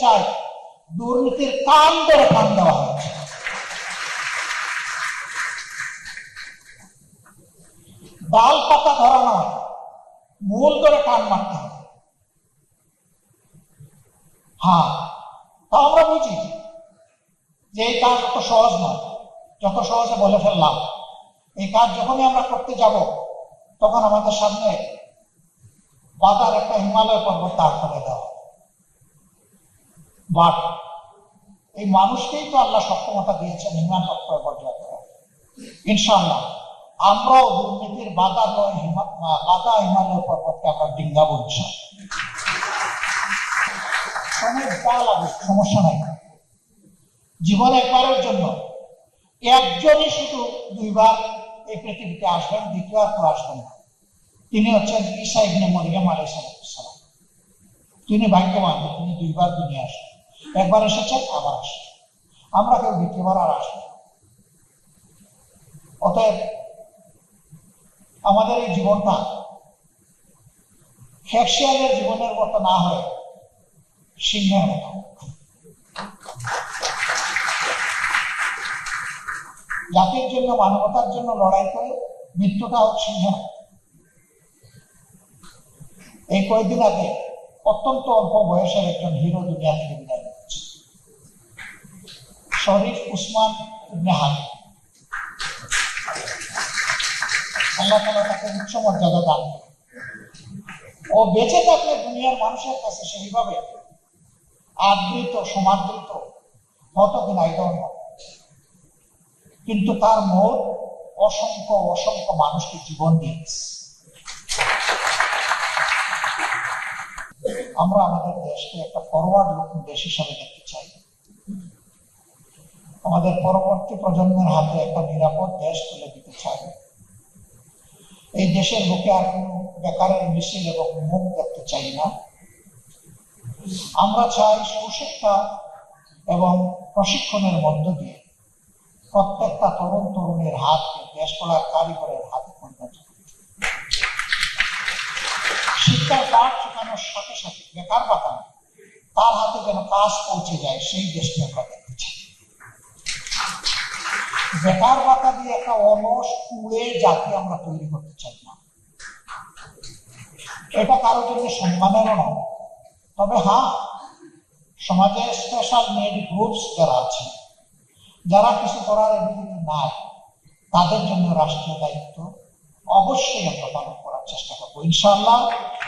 চাই, দুর্নীতির কান ধরে কান দেওয়া হয়েছে। ডাল পাতা ধরা নয়, মূল ধরে কান মারতে হবে। হ্যাঁ, তা আমরা বুঝি যে এই কাজ অত সহজ নয়, যত সহজে বলে ফেললাম। এই কাজ যখনই আমরা করতে যাব, তখন আমাদের সামনে বাধার একটা হিমালয় পর্বত দাঁড় করে দেওয়া। বাট এই মানুষকেই তো আল্লাহ সক্ষমতা দিয়েছেন ইমান রক্ষায় বর্জয় করা। ইনশাআল্লাহ আমরাও দুর্নীতির বাধা হিমালয় পর্বতকে আমরা ডিঙ্গা বলছি। সময় যা লাগুক সমস্যা নাই। জীবন একবারের জন্য, একজনই শুধু দুইবার এই পৃথিবীতে আসবেন, দ্বিতীয়বার তো আসবেন না। তিনি হচ্ছেন ঈসা ইবনে মরিয়ম আলাইহিস সালাম। তিনি ভাগ্যবান, তিনি দুইবার দুনিয়া আসেন। একবার এসেছেন, আবার আসেন। আমরা কেউ দ্বিতীয়বার আর আসবো। অতএব আমাদের এই জীবনটা খেকশিয়ালের জীবনের মতো না হয়ে সিংহের মতো। জাতির জন্য, মানবতার জন্য লড়াই করে মৃত্যুটা হোক সিংহের। এই কয়েকদিন আগে অত্যন্ত অল্প বয়সের একজন হিরো দুনিয়া থেকে বিদায় নিয়েছে, শরীফ উসমান ইবনে হাদি। আল্লাহ তাআলা তাকে উচ্চ মর্যাদা দান করেন। ও বেঁচে থাকলে দুনিয়ার মানুষের কাছে সেইভাবে আদৃত, সমাদৃত হতো কিনা এই ধরনের, কিন্তু তার মত অসংখ্য অসংখ্য মানুষকে জীবন দিয়েছে। আমরা আমাদের দেশকে একটা ফরওয়ার্ড লুকিং দেশ হিসাবে দেখতে চাই। আমাদের পরবর্তী প্রজন্মের হাতে একটা নিরাপদ দেশ তুলে দিতে চাই। এই দেশের বুকে আর কোনো বেকারের মিছিল এবং মুখ দেখতে চাই না। আমরা চাই সুশিক্ষা এবং প্রশিক্ষণের মধ্য দিয়ে প্রত্যেকটা তরুণ তরুণীর হাতকে দেশ গড়ার কারিগরের হাতে পরিণত। শিক্ষার পাঠ শেখানোর সাথে সাথে বেকার ভাতা তার হাতে যেন কাজ পৌঁছে যায়, সেই দেশকে আমরা দেখতে চাই। বেকার ভাতা দিয়ে একটা অলস কুড়ে জাতি আমরা তৈরি করতে চাই না। এটা কারোর জন্য সম্মানেরও নয়। তবে হ্যাঁ, সমাজে স্পেশাল নিড গ্রুপস যারা আছে, যারা কিছু করার এবিলিটি নাই, তাদের জন্য রাষ্ট্রীয় দায়িত্ব অবশ্যই আমরা পালন করার চেষ্টা করবো ইনশাআল্লাহ।